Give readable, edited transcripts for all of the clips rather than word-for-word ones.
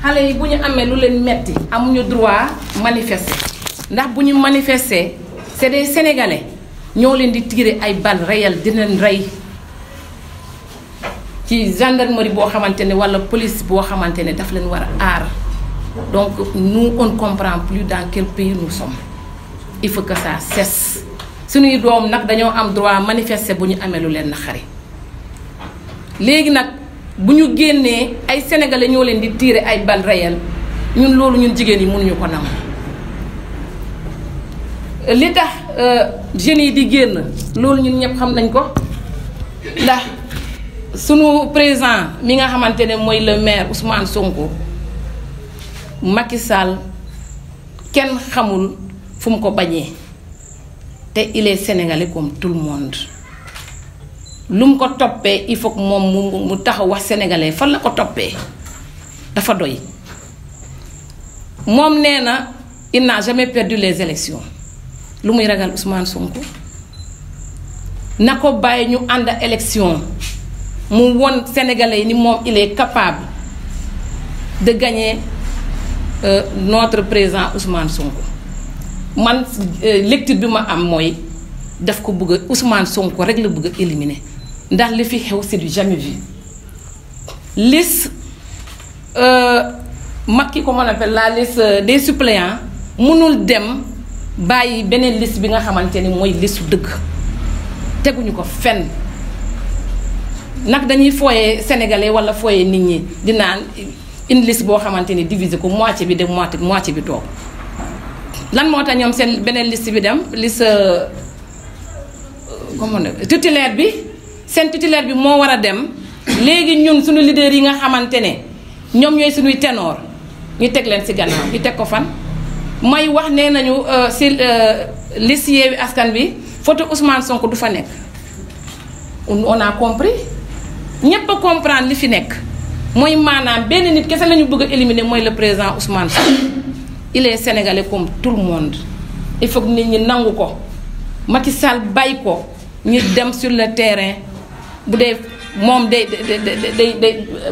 xale yi bu ñu amee lu leen metti amuñu droit manifester ndax bu ñu manifester c'est des sénégalais ñoo leen di tirer ay balles réelles di leen rey ci gendarmerie boo xamante ne walla police boo xamante ne daf leen war a aar donc nous on ne comprend plus dans quel pays nous sommes il faut que ça cesse suñuy doom nag dañoo am droit manifester bu ñu amee lu leen naqari léegi nag bu ñu génnee ay sénégalais ñoo leen di tirer ay balles réelles ñun loolu ñun jigéen yi mënuñu ko nangu li tax jeunes yi di génn loolu ñun ñëpp xam nañ ko ndax sunu président mi nga xamante ne mooy le maire Ousmane Sonko Macky Sall kenn xamul fu mu ko bañee te il est sénégalais comme tout le monde lu mu ko toppee il faut que moom mu taxaw wax sénégalais fan la ko toppee dafa doy moom nee na il n'a jamais perdu les élections lu muy ragal Ousmane Sonko na ko bàyyi ñu ànd élection mu won sénégalais yi ni moom il est capable de gagner notre président Ousmane Sonko man lecture bi ma am mooy daf ko bëgg a Ousmane Sonko rek la bëgg a éliminer ndax li fi xew c'est du jamais vu liste Macky comment on appelle la liste des suppléants mënul dem bàyyi beneen liste bi nga xamante ni mooy liste dëgg teguñu ko fenn nag dañuy fooyee sénégalais walla fooyee nit ñi di naan une liste boo xamante ni diviser ko moitié bi dem moitié bi toog lan moo tax ñoom seen beneen liste bi dem liste comment titulaire bi seen titulaire bi moo war a dem léegi ñun suñu leader yi nga xamante ne ñoom ñooy suñuy ténor ñu teg leen ci gannaaw ñu teg ko fan may wax nee nañu ci liste Yewwi Askan bi photo Ousmane Sonko du fa nekk on a compris ñépp a comprendre li fi nekk mooy maanaam benn nit kese lañu bëgg a éliminer mooy le président Ousmane Sonko il est sénégalais comme tout le monde il faut que nit ñi nangu ko Macky Sall bàyyi ko ñu dem sur le terrain bu dee moom day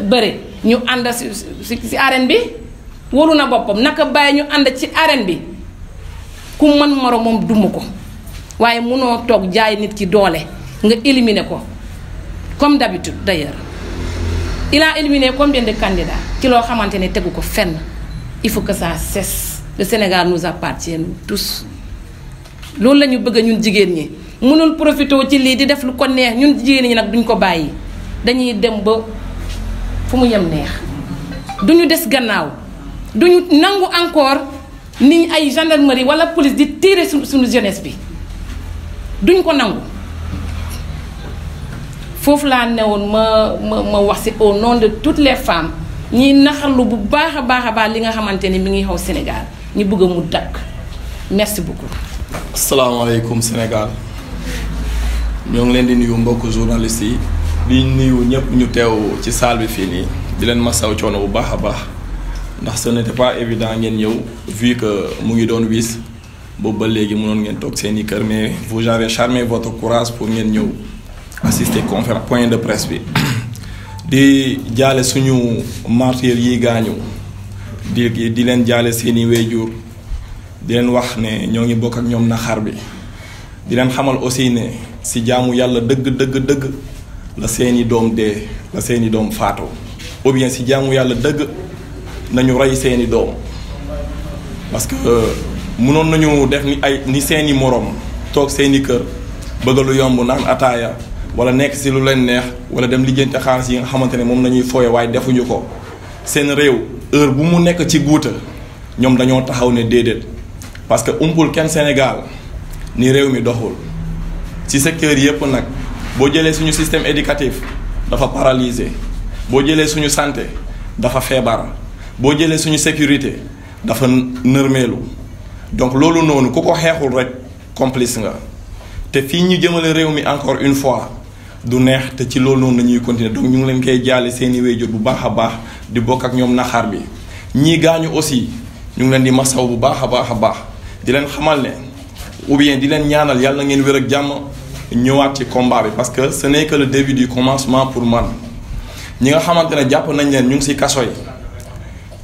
bëre ñu ànd ci arène bi wóolu na boppam naka bàyyi ñu ànd ci arène bi ku mën moro moom duma ko waaye mënoo toog jaay nit ki doole nga éliminer ko comme d'habitude d'ailleurs il a éliminé combien de candidats ci loo xamante ne tegu ko fenn il faut que ça cesse le Sénégal nous appartient tous loolu la ñu bëgg ñun jigéen ñi mënul profité ci lii di def lu ko neex ñun jigéen ñi nag duñ ko bàyyi dañuy dem ba fu mu yem neex duñu des gannaaw duñu nangu encore ni ay gendarmerie walla police di tirer suñu jeunesse bi duñ ko nangu foofu laa newoon ma wax ci au nom de toutes les femmes ñiy naxarlu bu baax a baax li nga xamante ni mi ngi xaw Sénégal ñu bëgg mu dakk merci beaucoup. asalaamaaleykum Sénégal ñoo ngi leen di nuyu mbokku journalistes yi di nuyu ñëpp ñu teew ci salle bi fii nii di leen masaw coono bu baax a baax ndax ce n'était pas évident ngeen ñëw vu que mu ngi doon wis boobu ba léegi mënoon ngeen toog seeni kër mais vous avez charmé votre courage pour ngeen ñëw assister conférence point de presse bi di jaale suñu martyrs yi gaañu di leen jaale seeni wéyjur di leen wax ne ñoo ngi bokk ak ñoom naxar bi di leen xamal aussi ne ci jaamu yàlla dëgg la seeni doom dee la seeni doom faatu ou bien ci jaamu yàlla dëgg nañu rey seeni doom parce que mënoon nañu def ni seeni moroom toog seeni kër bëgg lu yomb naan ataaya wala nekk ci lu leen neex wala dem lijjanti xaalis yi nga xamante ne moom nañuy fooye waaye defuñu ko seen réew heure bu mu nekk ci guuta ñoom dañoo taxaw ne déedéet parce que umpul kenn Sénégal ni réew mi doxul ci secteur yépp nag boo jëlee suñu système éducatif dafa paralysé boo jëlee suñu santé dafa feebar boo jëlee suñu sécurité dafa nërmeelu donc loolu noonu ku ko xeexul rek complice nga te fii ñu jëmale réew mi encore une fois du neex te ci loolu noonu nañuy continuer donc ñu ngi leen koy jaale seeni wéyjur bu baax a baax di bokk ak ñoom naxaar bi ñii gaañu aussi ñu ngi leen di masaw bu baax a baax di leen xamal ne ou bien di leen ñaanal yàlla ngeen wér ak jàmm ñëwaat ci combat bi parce que ce n'est que le début du commencement pour man ñi nga xamante ne jàpp nañ leen ñu ngi ci kaso yi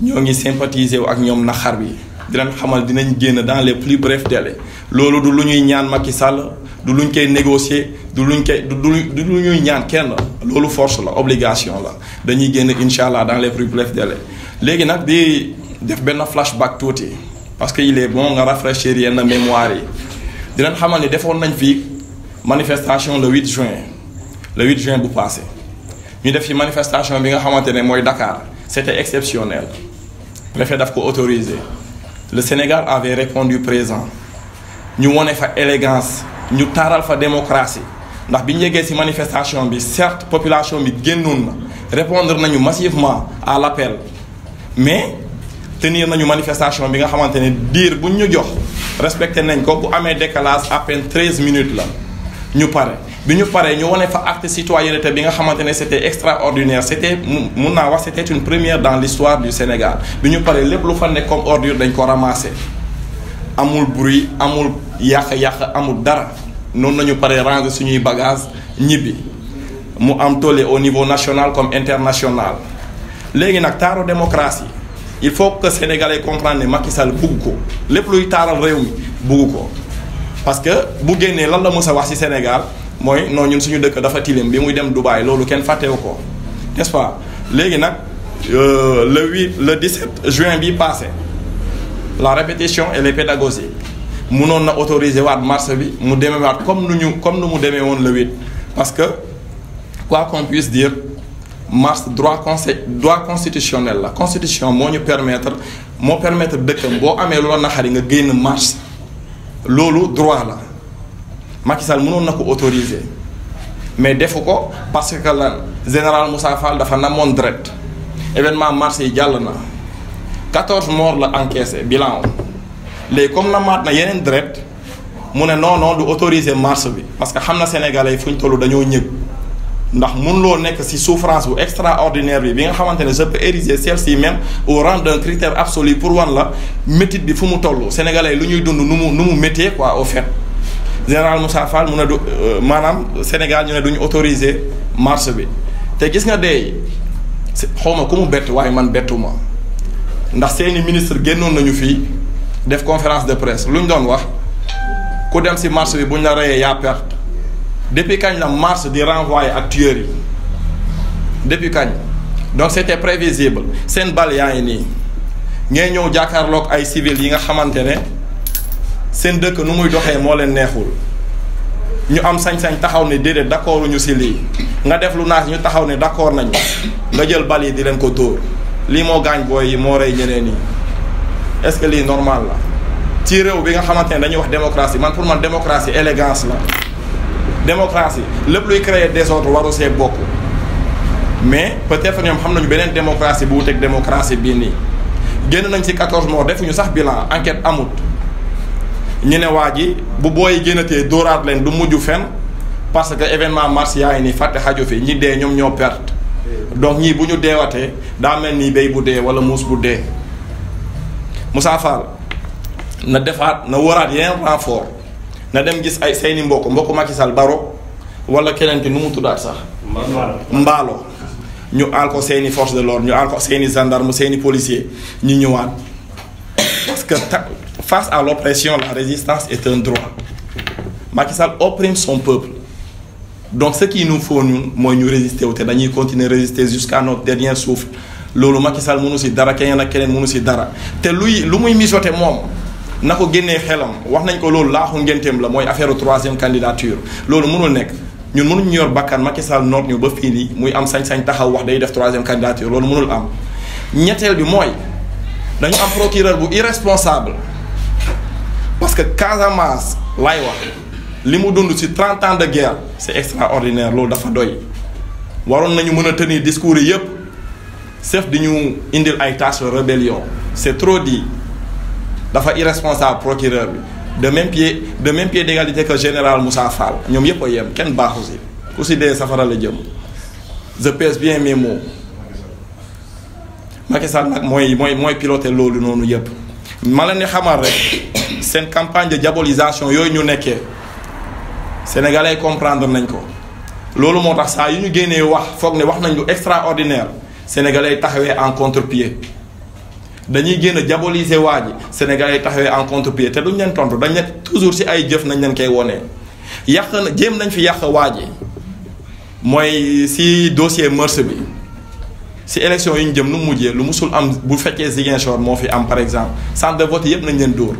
ñoo ngi sympathiser wu ak ñoom naxar bi di leen xamal dinañ génn dans les plus brefs délais loolu du lu ñuy ñaan Macky Sall du luñ koy négocier du luñ koy du lu ñuy ñaan kenn loolu force la obligation la dañuy génn incha allah dans les plus brefs délais léegi nag di def benn flashback tuuti parce que il est bon nga rafraîchir yenn mémoire yi di leen xamal ni defoon nañ fi manifestation le 8 juin bu passé ñu def ci manifestation bi nga xamante ne mooy Dakar c'était exceptionnel préfet daf ko autorisé le Sénégal avait répondu présent ñu wone fa élégance ñu taaral fa démocratie ndax bi ñu yeggee ci manifestation bi certes population bi génnoon na répondre nañu massivement à l'appel mais tenir nañu manifestation bi nga xamante ne diir buñ ñu jox respecté nañ ko bu amee décalage à peine 13 minutes la ñu pare bi ñu paree ñu wane fa acte citoyenneté bi nga xamante ne c'était extraordinaire c'était mun naa wax c'était une première dans l'histoire du Sénégal bi ñu paree lépp lu fa nekk comme ordure dañ ko ramasser amul bruit amul yàq-yàq amul dara noonu nañu paree ranger suñuy bagages ñibbi mu am tollé au niveau national comme international léegi nag taaru démocratie il faut que sénégalais comprendre ne Macky Sall bugg ko lépp luy taaral réew mi bugg ko parce que bu génnee lan la mës a wax ci Sénégal mooy non ñun suñu dëkk dafa tilim bi muy dem Dubaï loolu kenn fàttewu ko n'est-ce pas léegi nag le 17 juin bi passé la répétition elle est pédagogique mënoon na autoriser waat marche bi mu demee waat comme nu mu demee woon le 8 parce que quoi qu'on puisse dire marche droit constitutionnel la constitution moo permettre dëkkam boo amee loola naxari nga génn marche loolu droit la Macky Sall mënoon na ko autoriser mais defu ko parce que la général Moussa Fall dafa namoon dret événement marche yi jàll na 14 morts la encaissé bilan léegi comme namaat na yeneen dret mu ne non du autoriser marche bi parce que xam na sénégalais yi fu ñu toll dañoo ñëg ndax mënuloo nekk ci souffrance bu extraordinaire bi nga xamante ne je peux ériger celle-ci même au rang d'un critère absolu pour wan la métit bi fu mu toll sénégalais yi lu ñuy dund nu mu méttee quoi au fait général Moussa Fall mu ne du maanaam Sénégal ñu ne duñu autoriser marche bi te gis nga dey xawma ku mu bett waaye man bettuma ndax seeni ministre génnoon nañu fii def conférence de presse lu ñu doon wax ku dem ci marche bi bu ñu la reyee yaa perte depuis kañ la marche di renvoyer ak tueurs yi depuis kañ donc c'était prévisible seen bal yaa ngi nii ngay ñëw jàkkaarloog ay civils yi nga xamante ne seen dëkk nu muy doxee moo leen neexul ñu am sañ-sañ taxaw ne déedéet d'accord ñu ci lii nga def lu naas ñu taxaw ne d'accord nañu nga jël bal yi di leen ko dóor lii moo gaañ booy yi moo rey ñeneen yi est-ce que lii normal la ci réew bi nga xamante ne dañuy wax démocratie man pour man démocratie élégance la démocratie lépp luy créer désordre waru see bokk mais peut-être ñoom xam nañu beneen démocratie bu wuteeg démocratie bii nii génn nañ ci 14 morts defuñu sax bilan enquête amut ñu ne waa ji bu booy génnatee dóoraat leen du mujj fen parce que événement mars yaa ngi nii fàtte xaju fi ñi dee ñoom ñoo perte donc ñii bu ñu deewatee daa mel ni béy bu dee wala muus bu dee Moussa Fall na defaat na waraat yeneen renfort na dem gis ay seeni mbokk Macky Sall Baro wala keneen ki nu mu tuddaat sax mbaalo ñu aal ko seeni force de l'ordre ñu aal ko seeni gendarme seeni policier ñu ñëwaat parce que face à l'oppression la résistance est un droit Macky Sall opprime son peuple donc ce qu'il nous faut ñun mooy ñu résister wu te dañuy continuer résister jusqu'à notre dernier souffle loolu Macky Sall mënu ci dara keneen ak keneen mënu ci dara te lu muy mijote moom na ko génnee xelam wax nañ ko loolu laaxu ngenteem la mooy affaire troisième candidature loolu mënul nekk ñun mënuñ ñu yor bakkan Macky Sall noot ñu ba fii nii muy am sañ-sañ taxaw wax day def troisième candidature loolu mënul am ñetteel bi mooy dañu am procureur bu irresponsable parce que Casamance lay wax li mu dund ci 30 ans de guerre c'est extraordinaire loolu dafa doy waroon nañu mën a tenir discours yi yépp chef di ñu indil ay tâches de rébellion c'est trop dit dafa irresponsable procureur bi de même pied d'égalité que général Moussa Fall ñoom yépp a yem kenn baaxu ci ku ci dee safara la jëm je pèse bien mes mots Macky Sall nag mooy piloter loolu noonu yépp ma leen di xamal rek seen campagne de diabolisation yooyu ñu nekkee sénégalais comprendre nañ ko loolu moo tax saa yu ñu génnee wax foog ne wax nañ lu extraordinaire sénégalais taxawee en contre-pied dañuy génn diaboliser waa ji Sénégalais yi taxawee en contre-pied te duñ leen tontu dañ leen toujours ci ay jëf nañ leen koy wonee yàq na jéem nañ fi yàq waa ji mooy ci dossier mœurs bi ci élection yi ñu jëm nu mu mujjee lu musul am bu fekkee Ziguinchor moo fi am par exemple centre de vote yépp nañ leen dóor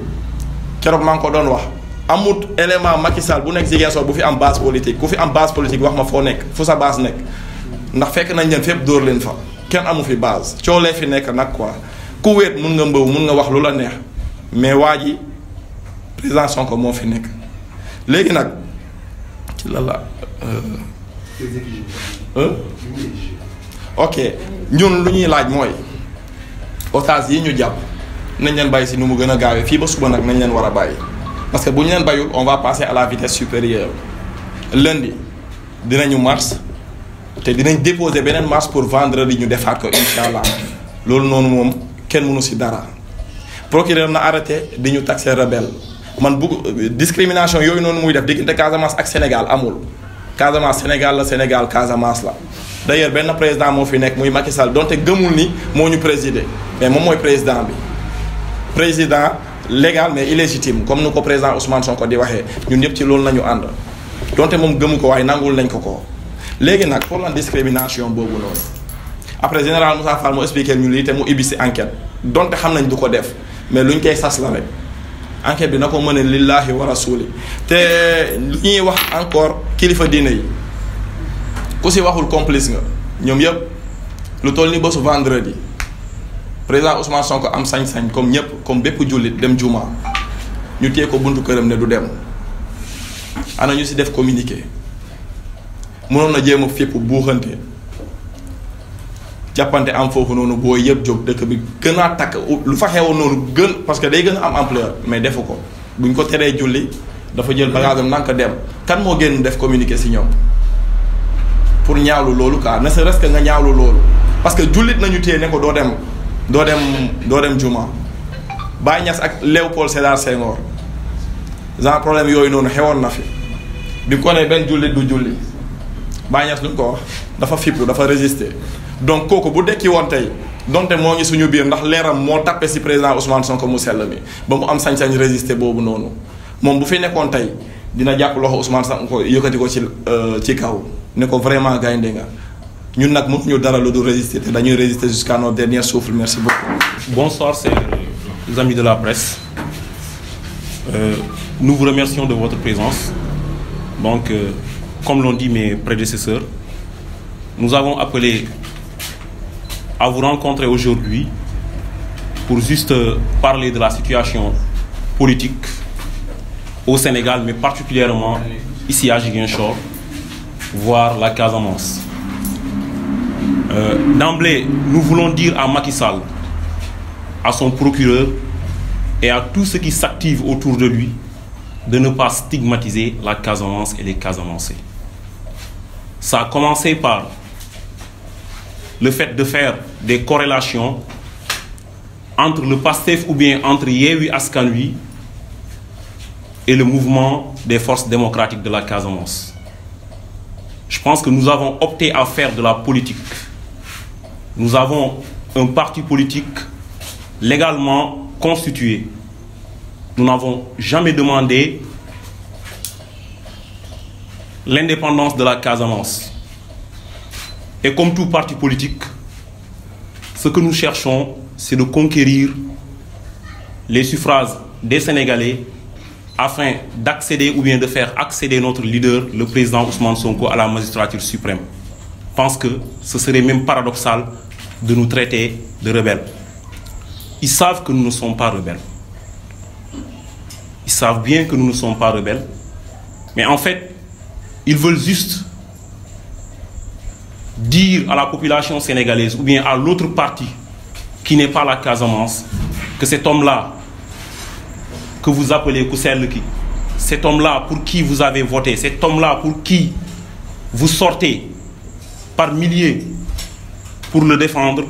keroog maa ngi ko doon wax amut élément Macky Sall bu nekk Ziguinchor bu fi am base politique ku fi am base politique wax ma foo nekk fu sa base nekk ndax fekk nañ leen fépp dóor leen fa kenn amu fi base coolee fi nekk nag quoi ku wéet mun nga mbëw mun nga wax lu la neex mais waa ji président Sonko moo fi nekk léegi nag ci la ok ñun lu ñuy laaj mooy otage yi ñu jàpp nañ leen bàyyi si nu mu gën a gaawee fii ba suba nag nañ leen war a bàyyi parce que bu ñu leen bàyyul on va passer à la vitesse supérieure lundi dinañu marche te dinañ déposer beneen marche pour vendredi ñu defaat ko incha allah loolu noonu moom kenn mënu si dara procureur na arrêté di ñu taxer rebelle man bugg discrimination yooyu noonu muy def diggante Casamance ak Sénégal amul Casamance Sénégal la Sénégal Casamance la d'ailleurs benn président moo fi nekk muy Macky Sall donte gëmul ni moo ñu présider mais moom mooy président bi président légal mais illégitime comme nu ko président Ousmane Sonko di waxee ñun ñëpp ci loolu nañu ànd donte moom gëmu ko waaye nangul nañ ko léegi nag pour la discrimination boobu noonu après général Moussa Fall mu expliqué ñu lii te mu ibbi si enquête donte xam nañ du ko def mais luñ koy sas la rek enquête bi na ko mën a lillahi wa rasuli te lu ñuy wax encore kilifa diine yi ku si waxul complice nga ñoom yëpp lu toll ni bésu vendredi président Ousmane Sonko am sañ-sañ comme ñëpp comme bépp jullit dem juma ñu téye ko buntu këram ne du dem ana ñu si def communiqué mënoon na jéem a fépp buuxante jàppante am foofu noonu boo yëpp jóg dëkk bi gën a takk lu fa xewoon noonu gën parce que day gën a am ampleur mais defu ko buñ ko teree julli dafa jël bagage am nanka dem kan moo génn def communiqué si ñoom pour ñaawlu loolu quoi ne serait-ce que nga ñaawlu loolu parce que jullit nañu téye ne ko doo dem juma Baye Niass ak Léopold Sédar Senghor genre problème yooyu noonu xewoon na fi bi ko ne benn jullit du julli Baye Niass lu ñu ko wax dafa fippu dafa résister donc kooku bu dekki woon tey donte moo ngi suñu biir ndax leeram moo tappe si président Ousmane Sonko mu sell mi ba mu am sañ-sañ résister boobu noonu moom bu fi nekkoon tey dina jàpp loxo Ousmane Sonko yëkkati ko ci kaw ne ko vraiment gaynde nga ñun nag mënuñu dara lu dul résister te dañuy résister jusqu'à notre dernier souffle. Merci beaucoup. Bonsoir, c'est les amis de la presse. Nous vous remercions de votre présence. Donc, comme l'ont dit mes prédécesseurs, nous avons appelé à vous rencontrer aujourd'hui pour juste parler de la situation politique au Sénégal, mais particulièrement ici à Ziguinchor, voire la Casamance. D'emblée, nous voulons dire à Macky Sall, à son procureur et à tous ceux qui s'activent autour de lui de ne pas stigmatiser la Casamance et les Casamancés. Ça a commencé par le fait de faire des corrélations entre le PASTEF ou bien entre Yewwi Askan Wi et le mouvement des forces démocratiques de la Casamance. Je pense que nous avons opté à faire de la politique. Nous avons un parti politique légalement constitué. Nous n'avons jamais demandé l'indépendance de la Casamance. Et comme tout parti politique, ce que nous cherchons, c'est de conquérir les suffrages des Sénégalais afin d'accéder ou bien de faire accéder notre leader, le président Ousmane Sonko, à la magistrature suprême. Je pense que ce serait même paradoxal de nous traiter de rebelles. Ils savent que nous ne sommes pas rebelles. Ils savent bien que nous ne sommes pas rebelles. Mais en fait, ils veulent juste dire à la population sénégalaise ou bien à l'autre parti qui n'est pas la Casamance que cet homme-là que vous appelez Kousselki, cet homme-là pour qui vous avez voté, cet homme-là pour qui vous sortez par milliers pour le défendre,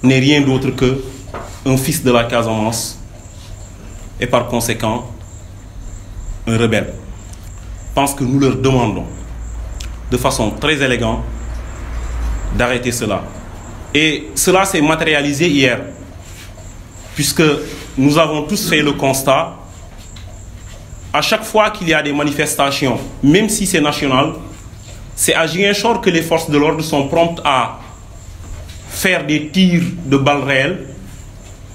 n'est rien d'autre qu'un fils de la Casamance et par conséquent un rebelle. Je pense que nous leur demandons de façon très élégante d'arrêter cela. Et cela s'est matérialisé hier puisque nous avons tous fait le constat, à chaque fois qu'il y a des manifestations, même si c'est national, c'est à Ziguinchor que les forces de l'ordre sont promptes à faire des tirs de balles réelles,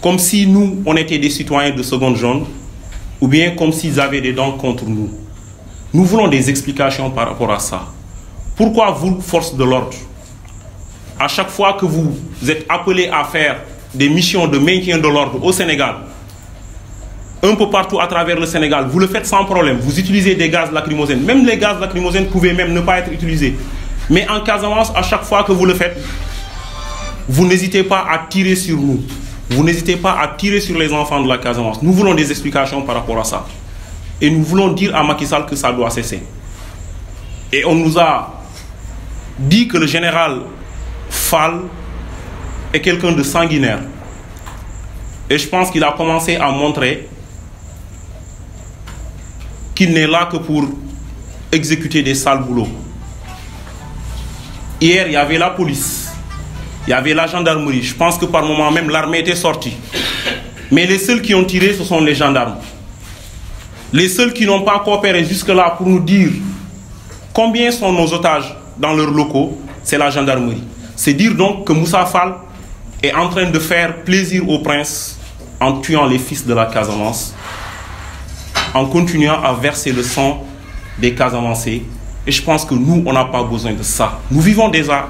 comme si nous, on était des citoyens de seconde zone, ou bien comme s'ils avaient des dents contre nous. Nous voulons des explications par rapport à ça. Pourquoi vous, forces de l'ordre, à chaque fois que vous êtes appelés à faire des missions de maintien de l'ordre au Sénégal, un peu partout à travers le Sénégal, vous le faites sans problème, vous utilisez des gaz lacrymogènes. Même les gaz lacrymogènes pouvaient même ne pas être utilisés. Mais en Casamance, à chaque fois que vous le faites, vous n'hésitez pas à tirer sur nous. Vous n'hésitez pas à tirer sur les enfants de la Casamance. Nous voulons des explications par rapport à ça. Et nous voulons dire à Macky Sall que ça doit cesser. Et on nous a dit que le général Fall est quelqu'un de sanguinaire. Et je pense qu'il a commencé à montrer qu'il n'est là que pour exécuter des sales boulots. Hier, il y avait la police, il y avait la gendarmerie. Je pense que par moment même, l'armée était sortie. Mais les seuls qui ont tiré, ce sont les gendarmes. Les seuls qui n'ont pas coopéré jusque-là pour nous dire combien sont nos otages dans leurs locaux, c'est la gendarmerie. C'est dire donc que Moussa Fall est en train de faire plaisir au prince en tuant les fils de la Casamance, en continuant à verser le sang des Casamancés. Et je pense que nous, on n'a pas besoin de ça. Nous vivons déjà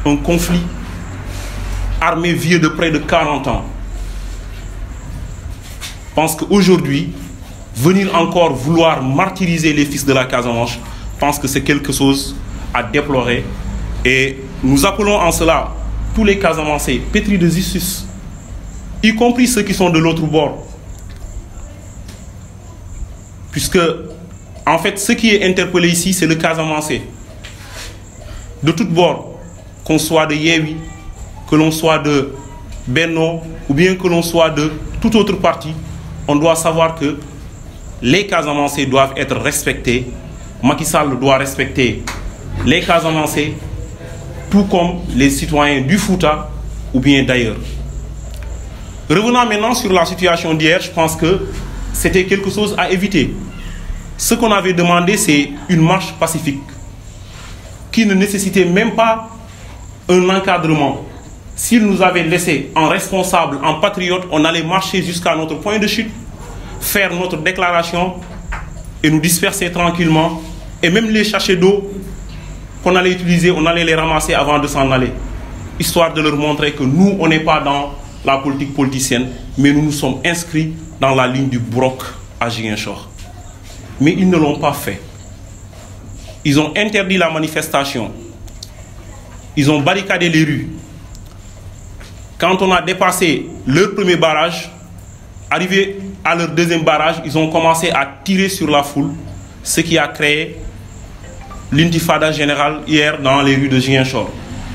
un conflit armé vieux de près de 40 ans. Je pense qu'aujourd'hui, venir encore vouloir martyriser les fils de la Casamance, je pense que c'est quelque chose à déplorer. Et nous appelons en cela tous les Casamancés pétris de justice, y compris ceux qui sont de l'autre bord. Puisque, en fait, ce qui est interpellé ici, c'est le Casamancé. De tous bords, qu'on soit de Yewi, que l'on soit de Benno, ou bien que l'on soit de toute autre partie, on doit savoir que les Casamancés doivent être respectés. Macky Sall doit respecter les Casamancés, tout comme les citoyens du Fouta ou bien d'ailleurs. Revenons maintenant sur la situation d'hier, je pense que c'était quelque chose à éviter. Ce qu'on avait demandé, c'est une marche pacifique qui ne nécessitait même pas un encadrement. S'ils nous avaient laissé en responsable, en patriote, on allait marcher jusqu'à notre point de chute, faire notre déclaration et nous disperser tranquillement. Et même les sachets d'eau qu'on allait utiliser, on allait les ramasser avant de s'en aller, histoire de leur montrer que nous, on n'est pas dans la politique politicienne, mais nous nous sommes inscrits dans la ligne du Broc à Ziguinchor. Mais ils ne l'ont pas fait. Ils ont interdit la manifestation. Ils ont barricadé les rues. Quand on a dépassé leur premier barrage, arrivé à leur deuxième barrage, ils ont commencé à tirer sur la foule, ce qui a créé l'intifada générale hier dans les rues de Ziguinchor.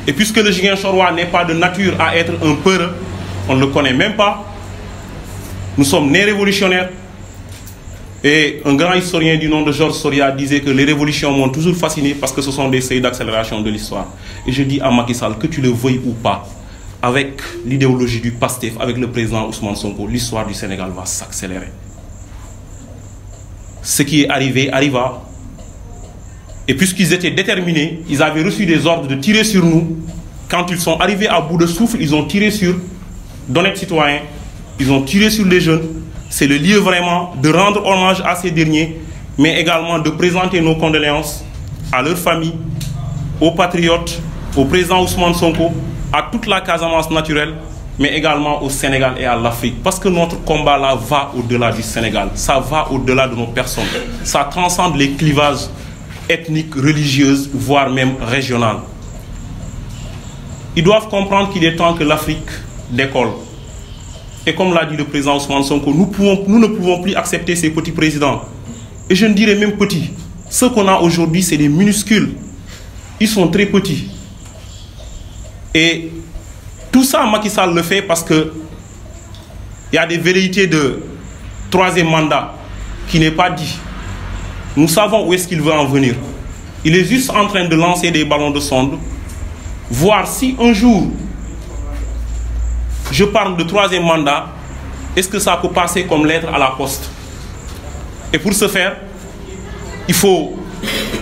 Et puisque le Ziguinchorois n'est pas de nature à être un peureux, on ne le connaît même pas, nous sommes nés révolutionnaires. Et un grand historien du nom de Georges Soria disait que les révolutions m'ont toujours fasciné parce que ce sont des seuils d'accélération de l'histoire. Et je dis à Macky Sall, que tu le veuilles ou pas, avec l'idéologie du PASTEF, avec le président Ousmane Sonko, l'histoire du Sénégal va s'accélérer. Ce qui est arrivé, arriva. Et puisqu'ils étaient déterminés, ils avaient reçu des ordres de tirer sur nous. Quand ils sont arrivés à bout de souffle, ils ont tiré sur d'honnêtes citoyens, ils ont tiré sur les jeunes. C'est le lieu vraiment de rendre hommage à ces derniers, mais également de présenter nos condoléances à leurs familles, aux patriotes, au président Ousmane Sonko, à toute la Casamance naturelle, mais également au Sénégal et à l'Afrique. Parce que notre combat là va au-delà du Sénégal, ça va au-delà de nos personnes, ça transcende les clivages ethniques, religieuses, voire même régionales. Ils doivent comprendre qu'il est temps que l'Afrique décolle. Et comme l'a dit le président Ousmane Sonko, nous ne pouvons plus accepter ces petits présidents. Et je ne dirais même petits. Ce qu'on a aujourd'hui, c'est des minuscules. Ils sont très petits. Et tout ça, Macky Sall le fait parce qu'il y a des velléités de troisième mandat qui n'est pas dit. Nous savons où est-ce qu'il veut en venir. Il est juste en train de lancer des ballons de sonde, voir si un jour je parle de troisième mandat, est-ce que ça peut passer comme lettre à la poste? Et pour ce faire, il faut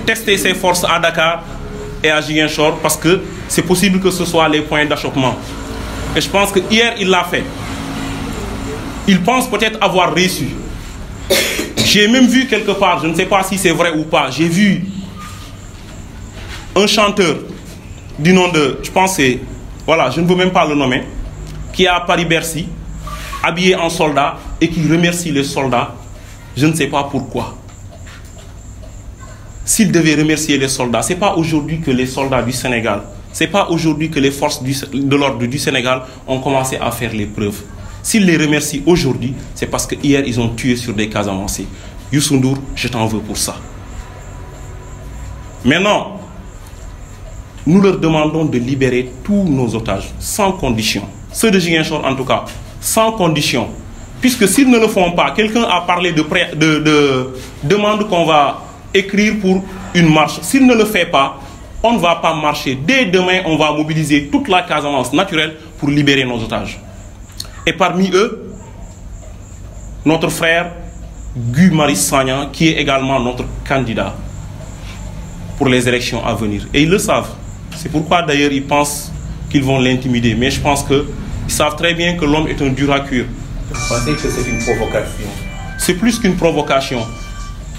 tester ses forces à Dakar et à Ziguinchor parce que c'est possible que ce soit les points d'achoppement. Et je pense que hier, il l'a fait. Il pense peut-être avoir réussi. J'ai même vu quelque part, je ne sais pas si c'est vrai ou pas, j'ai vu un chanteur du nom de, je pense c'est, voilà, je ne veux même pas le nommer, qui est à Paris-Bercy, habillé en soldat et qui remercie les soldats, je ne sais pas pourquoi. S'il devait remercier les soldats, ce n'est pas aujourd'hui que les soldats du Sénégal, ce n'est pas aujourd'hui que les forces de l'ordre du Sénégal ont commencé à faire les preuves. S'il les remercie aujourd'hui, c'est parce que hier ils ont tué sur des Casamançais. Youssou Ndour, je t'en veux pour ça. Maintenant, nous leur demandons de libérer tous nos otages, sans condition. Ceux de Ziguinchor en tout cas, sans condition. Puisque s'ils ne le font pas, quelqu'un a parlé de demande qu'on va écrire pour une marche. S'il ne le fait pas, on ne va pas marcher. Dès demain, on va mobiliser toute la Casamance naturelle pour libérer nos otages. Et parmi eux, notre frère Guy Marius Sagna, qui est également notre candidat pour les élections à venir. Et ils le savent. C'est pourquoi d'ailleurs ils pensent qu'ils vont l'intimider. Mais je pense qu'ils savent très bien que l'homme est un dur à cuire. Vous pensez que c'est une provocation? C'est plus qu'une provocation.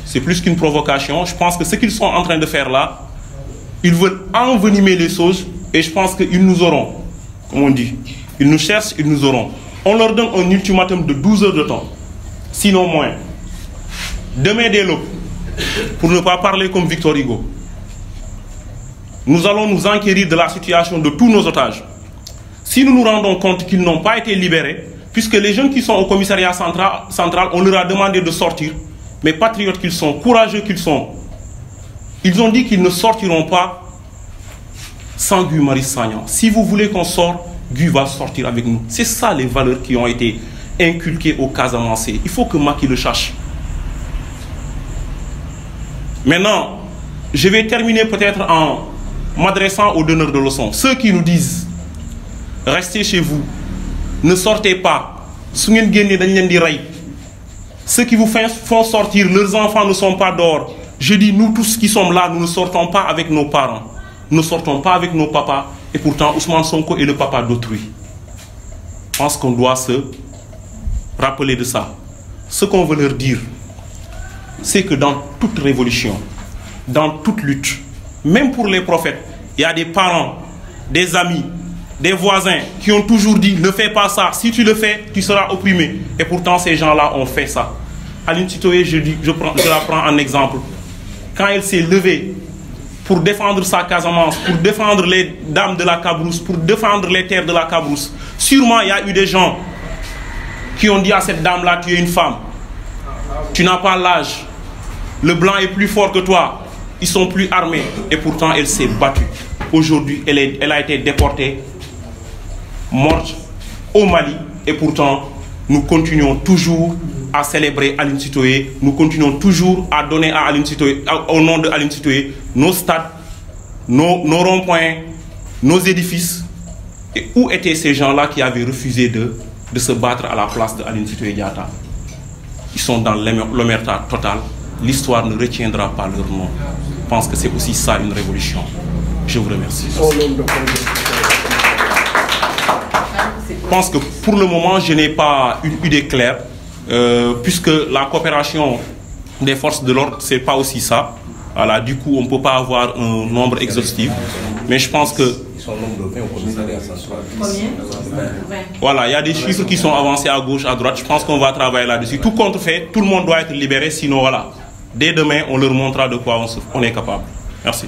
C'est plus qu'une provocation. Je pense que ce qu'ils sont en train de faire là, ils veulent envenimer les choses et je pense qu'ils nous auront, comme on dit. Ils nous cherchent, ils nous auront. On leur donne un ultimatum de 12 heures de temps, sinon moins. Demain dès l'aube, pour ne pas parler comme Victor Hugo, nous allons nous enquérir de la situation de tous nos otages. Si nous nous rendons compte qu'ils n'ont pas été libérés, puisque les jeunes qui sont au commissariat central, on leur a demandé de sortir, mais patriotes qu'ils sont, courageux qu'ils sont, ils ont dit qu'ils ne sortiront pas sans Guy Marius Sagna. Si vous voulez qu'on sorte, Guy va sortir avec nous. C'est ça les valeurs qui ont été inculquées au Casamançais. Il faut que Macky le sache. Maintenant, je vais terminer peut-être en m'adressant aux donneurs de leçons. Ceux qui nous disent, restez chez vous, ne sortez pas. Ceux qui vous font sortir, leurs enfants ne sont pas dehors. Je dis, nous tous qui sommes là, nous ne sortons pas avec nos parents. Nous ne sortons pas avec nos papas. Et pourtant, Ousmane Sonko est le papa d'autrui. Je pense qu'on doit se rappeler de ça. Ce qu'on veut leur dire, c'est que dans toute révolution, dans toute lutte, même pour les prophètes, il y a des parents, des amis, des voisins qui ont toujours dit, ne fais pas ça. Si tu le fais, tu seras opprimé. Et pourtant, ces gens-là ont fait ça. Aline Sitoé, je la prends en exemple. Quand elle s'est levée pour défendre sa Casamance, pour défendre les dames de la Cabrousse, pour défendre les terres de la Cabrousse, sûrement il y a eu des gens qui ont dit à cette dame-là, tu es une femme, tu n'as pas l'âge, le blanc est plus fort que toi, ils sont plus armés, et pourtant elle s'est battue. Aujourd'hui, elle a été déportée, morte au Mali, et pourtant nous continuons toujours à célébrer Aline Sitoé, nous continuons toujours à donner à Aline Sitoé, au nom de Aline Sitoé, nos stades, nos ronds-points, nos édifices. Et où étaient ces gens-là qui avaient refusé de se battre à la place de Aline Sitoé Diatta? Ils sont dans l'omerta totale. L'histoire ne retiendra pas leur nom. Je pense que c'est aussi ça une révolution. Je vous remercie. Je pense que pour le moment, je n'ai pas une idée claire. Puisque la coopération des forces de l'ordre, c'est pas aussi ça. Voilà, du coup, on ne peut pas avoir un nombre exhaustif. Mais je pense que... Ils sont nombre de 20 au commissariat central. Combien? 20. Voilà, il y a des chiffres qui sont avancés à gauche, à droite. Je pense qu'on va travailler là-dessus. Tout compte fait, tout le monde doit être libéré. Sinon, voilà, dès demain, on leur montrera de quoi on est capable. Merci.